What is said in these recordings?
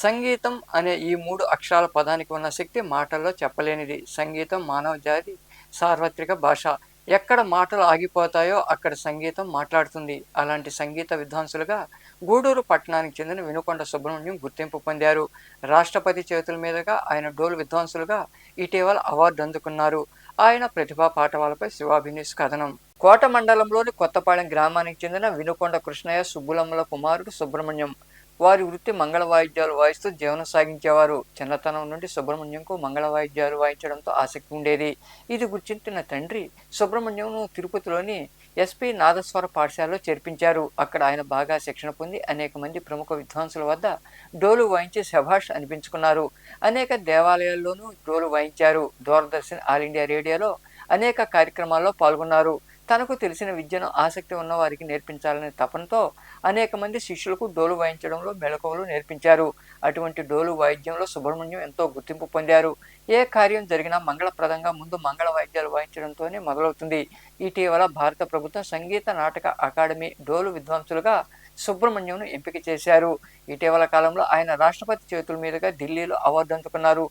సంగీతం అనే ఈ 3 అక్షరాల పదానికి ఉన్న శక్తి మాటల్లో చెప్పలేనిది. సంగీతం మానవ జాతి సార్వత్రిక భాష. ఎక్కడ మాటలు ఆగిపోతాయో అక్కడ సంగీతం మాట్లాడుతుంది. అలాంటి సంగీత విద్వాంసులుగా గూడూరు పట్టణానికి చెందిన వినుకొండ సుబ్రహ్మణ్యం గుర్తింపు పొందారు. రాష్ట్రపతి చేతుల మీదుగా ఆయన డోలు విద్వాంసులుగా ఇటీవల అవార్డు అందుకున్నారు. ఆయన ప్రతిభా పాఠవాలపై శివాభి న్యూస్ కథనం. కోట మండలంలోని కొత్తపాలెం గ్రామానికి చెందిన వినుకొండ కృష్ణయ్య సుబ్బులమ్మల కుమారుడు సుబ్రహ్మణ్యం. వారి వృత్తి మంగళ వాయిద్యాలు వాయిస్తూ జీవనం సాగించేవారు. చిన్నతనం నుండి సుబ్రహ్మణ్యంకు మంగళ వాయిద్యాలు వాయించడంతో ఆసక్తి ఉండేది. ఇది గుర్తించిన తండ్రి సుబ్రహ్మణ్యంను తిరుపతిలోని ఎస్పీ నాదస్వర పాఠశాలలో చేర్పించారు. అక్కడ ఆయన బాగా శిక్షణ పొంది అనేక మంది ప్రముఖ విద్వాంసుల వద్ద డోలు వాయించి శభాష్ అనిపించుకున్నారు. అనేక దేవాలయాల్లోనూ డోలు వాయించారు. దూరదర్శన్, ఆల్ ఇండియా రేడియోలో అనేక కార్యక్రమాల్లో పాల్గొన్నారు. తనకు తెలిసిన విద్యను ఆసక్తి ఉన్న వారికి నేర్పించాలనే తపనతో అనేక మంది శిష్యులకు డోలు వాయించడంలో మెళకువలు నేర్పించారు. అటువంటి డోలు వాయిద్యంలో సుబ్రహ్మణ్యం ఎంతో గుర్తింపు పొందారు. ఏ కార్యం జరిగినా మంగళప్రదంగా ముందు మంగళ వాయిద్యాలు వాయించడంతోనే మొదలవుతుంది. ఇటీవల భారత ప్రభుత్వం సంగీత నాటక అకాడమీ డోలు విద్వాంసులుగా సుబ్రహ్మణ్యంను ఎంపిక చేశారు. ఇటీవల కాలంలో ఆయన రాష్ట్రపతి చేతుల మీదుగా ఢిల్లీలో అవార్డు అందుకున్నారు.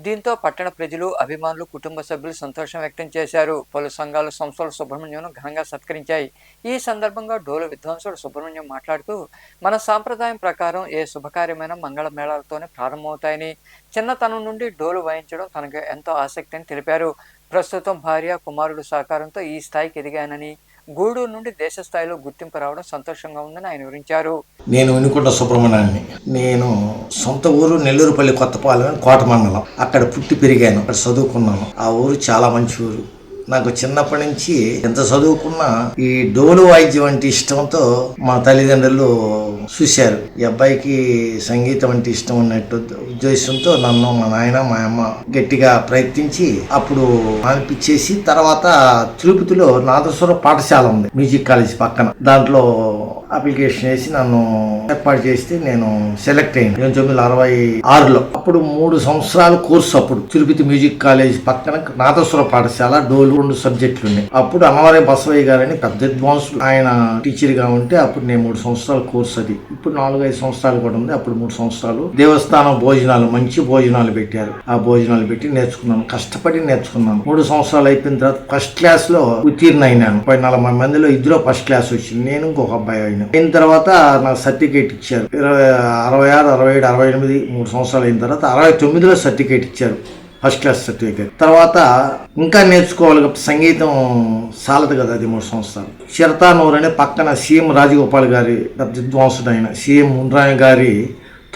దీంతో పట్టణ ప్రజలు, అభిమానులు, కుటుంబ సభ్యులు సంతోషం వ్యక్తం చేశారు. పలు సంఘాలు, సంస్థలు సుబ్రహ్మణ్యంను ఘనంగా సత్కరించాయి. ఈ సందర్భంగా డోలు విద్వాంసుడు సుబ్రహ్మణ్యం మాట్లాడుతూ, మన సాంప్రదాయం ప్రకారం ఏ శుభకార్యమైన మంగళ మేళాలతోనే ప్రారంభమవుతాయని, చిన్నతనం నుండి డోలు వాయించడం తనకు ఎంతో ఆసక్తి అని తెలిపారు. ప్రస్తుతం భార్య, కుమారుడు సహకారంతో ఈ స్థాయికి ఎదిగానని, గూడూరు నుండి దేశ స్థాయిలో గుర్తింపు రావడం సంతోషంగా ఉందని ఆయన వివరించారు. నేను వినుకొండ సుబ్రహ్మణ్యాన్ని. నేను సొంత ఊరు నెల్లూరుపల్లి కొత్తపాలెం కోట మండలం. అక్కడ పుట్టి పెరిగాను, అక్కడ చదువుకున్నాను. ఆ ఊరు చాలా మంచి ఊరు. నాకు చిన్నప్పటి నుంచి ఎంత చదువుకున్నా ఈ డోలు వాయిద్యం అంటే ఇష్టంతో మా తల్లిదండ్రులు చూశారు. ఈ అబ్బాయికి సంగీతం అంటే ఇష్టం ఉన్నట్టు ఉద్దేశంతో నన్ను, మా నాయన, మా అమ్మ గట్టిగా ప్రయత్నించి అప్పుడు అనిపించేసి తర్వాత తిరుపతిలో నాదస్వర పాఠశాల ఉంది, మ్యూజిక్ కాలేజ్ పక్కన. దాంట్లో అప్లికేషన్ వేసి నన్ను ఏర్పాటు చేస్తే నేను సెలెక్ట్ అయ్యాను 1966లో. అప్పుడు 3 సంవత్సరాల కోర్సు. అప్పుడు తిరుపతి మ్యూజిక్ కాలేజ్ పక్కన నాదస్వర పాఠశాల, డోలు 2 సబ్జెక్టులు ఉన్నాయి. అప్పుడు అన్నవరే బసవయ్య గారని పెద్ద విద్వాంసులు, ఆయన టీచర్ గా ఉంటే అప్పుడు నేను 3 సంవత్సరాల కోర్సు అది. ఇప్పుడు 4-5 సంవత్సరాలు కూడా ఉంది. అప్పుడు 3 సంవత్సరాలు దేవస్థానం భోజనాలు, మంచి భోజనాలు పెట్టారు. ఆ భోజనాలు పెట్టి నేర్చుకున్నాను, కష్టపడి నేర్చుకున్నాను. 3 సంవత్సరాలు అయిపోయిన తర్వాత ఫస్ట్ క్లాస్ లో ఉత్తీర్ణ అయినాను. 40 మందిలో 2 ఫస్ట్ క్లాస్ వచ్చింది, నేను ఇంకొక అబ్బాయి అయినా. అయిన తర్వాత నాకు సర్టిఫికేట్ ఇచ్చారు. 66, 67, 68 3 సంవత్సరాలు అయిన తర్వాత 69లో సర్టిఫికేట్ ఇచ్చారు, ఫస్ట్ క్లాస్ సర్టిఫికేట్. తర్వాత ఇంకా నేర్చుకోవాలి, సంగీతం సాలదు కదా అది 3 సంవత్సరాలు. చిరతానూరు అనే పక్కన సీఎం రాజగోపాల్ గారి విద్వాంసుడు, ఆయన సీఎం మున్రాయ గారి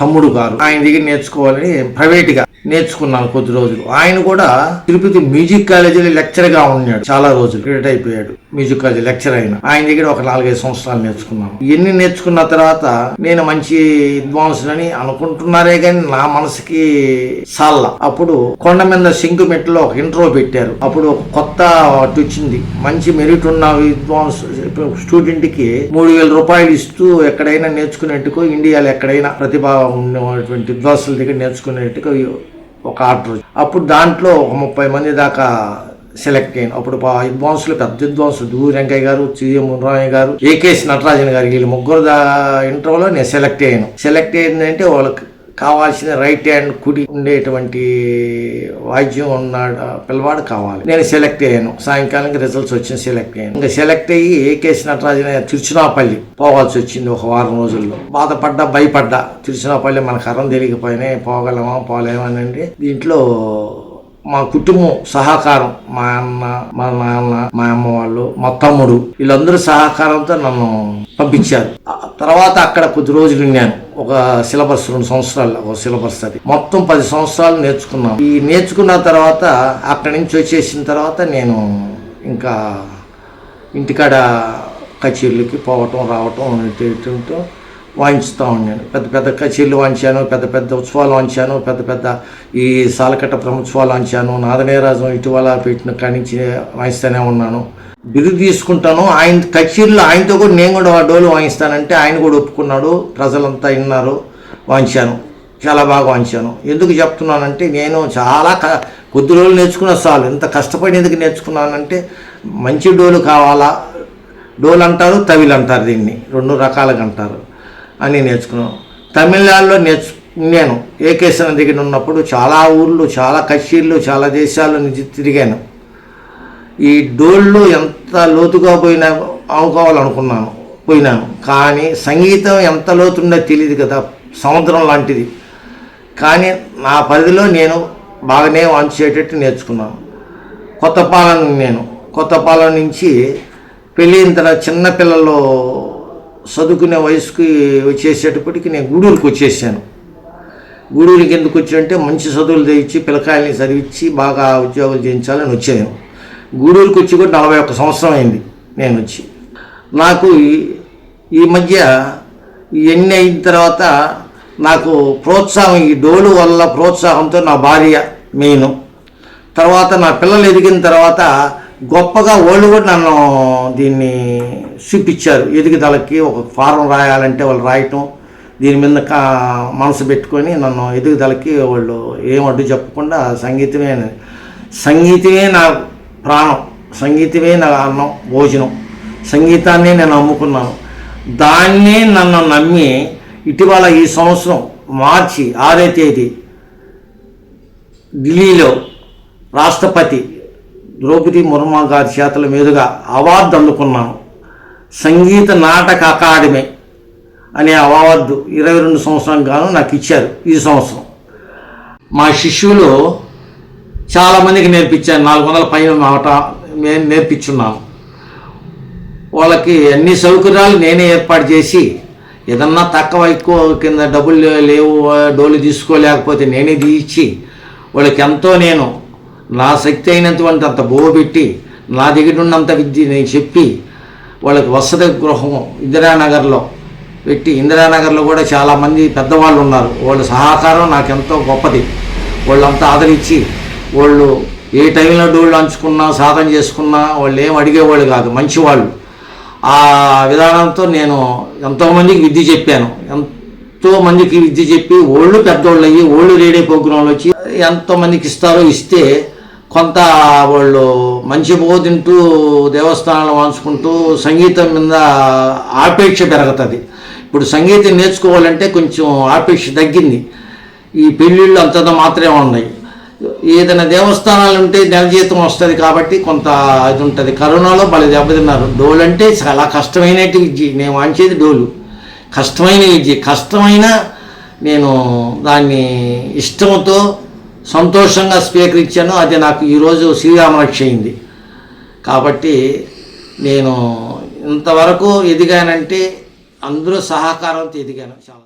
తమ్ముడు గారు, ఆయన దగ్గర నేర్చుకోవాలని ప్రైవేట్గా నేర్చుకున్నాను కొద్ది రోజులు. ఆయన కూడా తిరుపతి మ్యూజిక్ కాలేజీలో లెక్చర్ గా ఉన్నాడు చాలా రోజులు, రిటైర్ అయిపోయాడు. మ్యూజిక్ కాలేజీ లెక్చర్ ఆయన దగ్గర ఒక 4-5 సంవత్సరాలు నేర్చుకున్నాను. ఇవన్నీ నేర్చుకున్న తర్వాత నేను మంచి విద్వాంసులని అనుకుంటున్నారే కానీ నా మనసుకి సాల్లా. అప్పుడు కొండ మీద శంకుమెట్లో ఒక ఇంట్రో పెట్టారు. అప్పుడు ఒక కొత్త వచ్చింది, మంచి మెరిట్ ఉన్న విద్వాంసు స్టూడెంట్ కి 3,000 రూపాయలు ఇస్తూ ఎక్కడైనా నేర్చుకునేట్టుకో, ఇండియాలో ఎక్కడైనా ప్రతిభ ఉన్నటువంటి విద్వాంసుల దగ్గర నేర్చుకునేట్టుగా ఒక ఆర్డర్. అప్పుడు దాంట్లో ఒక 30 మంది దాకా సెలెక్ట్ అయ్యాను. అప్పుడు విద్వాంసులు, పెద్ద విద్వాంసులు దూరి వెంకయ్య గారు, సీఎం మున్రాయ గారు, ఏకేఎస్ నటరాజన్ గారు, వీళ్ళు 3 ఇంటర్వ్యూలో నేను సెలెక్ట్ అయ్యాను. సెలెక్ట్ అయ్యిందంటే వాళ్ళకి కావాల్సిన రైట్ హ్యాండ్ కుడి ఉండేటువంటి వాద్యం ఉన్న పిల్లవాడు కావాలి. నేను సెలెక్ట్ అయ్యాను. సాయంకాలానికి రిజల్ట్స్ వచ్చింది, సెలెక్ట్ అయ్యాను. ఇంకా సెలెక్ట్ అయ్యి ఏకేసి నటరాజన్ తిరుచునాపల్లి పోవాల్సి వచ్చింది. ఒక వారం రోజుల్లో బాధపడ్డా, భయపడ్డా. తిరుచునాపల్లి మనకు అరం తెలియకపోయినా పోగలమా పోలేమనండి. దీంట్లో మా కుటుంబం సహకారం, మా అన్న, మా నాన్న, మా అమ్మ వాళ్ళు, మా తమ్ముడు, వీళ్ళందరూ సహకారంతో నన్ను పంపించారు. తర్వాత అక్కడ కొద్ది రోజులు ఉన్నాను. ఒక సిలబస్ 2 సంవత్సరాలు ఒక సిలబస్, అది మొత్తం 10 సంవత్సరాలు నేర్చుకున్నాను. ఈ నేర్చుకున్న తర్వాత అక్కడి నుంచి వచ్చేసిన తర్వాత నేను ఇంకా ఇంటికాడ కచేరీలకి పోవటం రావటం వాయించుతూ ఉన్నాను. పెద్ద పెద్ద కచేరీలు వాయించాను, పెద్ద పెద్ద ఉత్సవాలు వాయించాను, పెద్ద ఈ సాలకట్ట బ్రహ్మోత్సవాలు వాయించాను. నాదనేరాజం ఇటీవల పెట్టిన కాడి నుంచి వాయిస్తూనే ఉన్నాను. బిరుదు తీసుకుంటాను. ఆయన కచేరీలో ఆయనతో కూడా నేను కూడా డోలు వాయిస్తానంటే ఆయన కూడా ఒప్పుకున్నాడు. ప్రజలంతా విన్నారు. వాయించాను, చాలా బాగా వాయించాను. ఎందుకు చెప్తున్నానంటే నేను చాలా కొద్ది రోజులు నేర్చుకున్న చాలు. ఇంత కష్టపడి ఎందుకు నేర్చుకున్నానంటే మంచి డోలు కావాలా. డోలు అంటారు, తవిలు అంటారు, దీన్ని 2 రకాలుగా అంటారు అని నేర్చుకున్నాను. తమిళనాడులో నేను ఏకేశ్వరం దగ్గర ఉన్నప్పుడు చాలా ఊర్లు, చాలా కచేరీలు, చాలా దేశాల్లో తిరిగాను. ఈ డోళ్ళు ఎంత లోతుగా పోయినాను. కానీ సంగీతం ఎంత లోతుందో తెలియదు కదా, సముద్రం లాంటిది. కానీ నా పరిధిలో నేను బాగానే వాయించేటట్టు నేర్చుకున్నాను. కొత్తపాలెం నుంచి పెళ్ళిన తర్వాత చిన్నపిల్లలు చదువుకునే వయసుకి వచ్చేసేటప్పటికి నేను గూడూరుకి వచ్చేసాను. గూడూరుకి ఎందుకు వచ్చానంటే మంచి చదువులు తెచ్చి పిల్లకాయల్ని చదివించి బాగా ఉద్యోగాలు చేయించాలని వచ్చాను. గూడూరుకి వచ్చి కూడా 41 సంవత్సరం అయింది నేను వచ్చి. నాకు ఈ మధ్య ఇవన్నీ అయిన తర్వాత నాకు ప్రోత్సాహం, ఈ డోలు వల్ల ప్రోత్సాహంతో నా భార్య మెయిన్, తర్వాత నా పిల్లలు ఎదిగిన తర్వాత గొప్పగా వాళ్ళు కూడా నన్ను దీన్ని చూపించారు. ఎదుగుదలకి ఒక ఫారం రాయాలంటే వాళ్ళు రాయటం, దీని మీద మనసు పెట్టుకొని నన్ను ఎదుగుదలకి వాళ్ళు ఏం అడ్డు చెప్పకుండా సంగీతమే నా ప్రాణం, సంగీతమే నా అన్నం, భోజనం, సంగీతాన్నే నేను నమ్ముకున్నాను. దాన్నే నన్ను నమ్మి ఇటీవల ఈ సంవత్సరం మార్చి 6వ తేదీ ఢిల్లీలో రాష్ట్రపతి ద్రౌపది ముర్ము గారి చేతుల మీదుగా అవార్డు అందుకున్నాను. సంగీత నాటక అకాడమీ అనే అవార్డు 22 సంవత్సరాలకు గాను నాకు ఇచ్చారు ఈ సంవత్సరం. మా శిష్యులు చాలామందికి నేర్పించాను. 400 పైన నేను నేర్పించున్నాను. వాళ్ళకి అన్ని సౌకర్యాలు నేనే ఏర్పాటు చేసి, ఏదన్నా తక్కువ ఎక్కువ కింద డబ్బులు లేవు, డోలు తీసుకోలేకపోతే నేనే తీయించి వాళ్ళకి ఎంతో నేను నా శక్తి అయినంత అంత బోబెట్టి నా దగ్గర ఉన్నంత విద్య నేను చెప్పి వాళ్ళకి వసతి గృహం ఇందిరానగర్లో పెట్టి, ఇందిరానగర్లో కూడా చాలామంది పెద్దవాళ్ళు ఉన్నారు. వాళ్ళ సహకారం నాకు ఎంతో గొప్పది. వాళ్ళంతా ఆదరించి వాళ్ళు ఏ టైంలో డోళ్ళు అంచుకున్నా సాధన చేసుకున్నా వాళ్ళు ఏం అడిగేవాళ్ళు కాదు, మంచివాళ్ళు. ఆ విధానంతో నేను ఎంతోమందికి విద్య చెప్పాను. ఎంతోమందికి విద్య చెప్పి వాళ్ళు పెద్దవాళ్ళు అయ్యి వాళ్ళు రేడియో ప్రోగ్రాంలు వచ్చి ఎంతోమందికి ఇస్తే కొంత వాళ్ళు మంచి బోధింటూ దేవస్థానాలు వాంచుకుంటూ సంగీతం మీద ఆపేక్ష పెరుగుతుంది. ఇప్పుడు సంగీతం నేర్చుకోవాలంటే కొంచెం ఆపేక్ష తగ్గింది. ఈ పెళ్ళిళ్ళు అంతంత మాత్రమే ఉన్నాయి. ఏదైనా దేవస్థానాలు ఉంటే నెల జీతం వస్తుంది కాబట్టి కొంత ఇది ఉంటుంది. కరోనాలో భలే దెబ్బతిన్నారు. డోలు అంటే చాలా కష్టమైన విద్య. నేను వాంచేది డోలు కష్టమైన విద్య. కష్టమైన నేను దాన్ని ఇష్టంతో సంతోషంగా స్వీకరించాను. అది నాకు ఈరోజు శ్రీరామరక్ష అయింది. కాబట్టి నేను ఇంతవరకు ఎదిగానంటే అందరూ సహకారంతో ఎదిగాను. చాలా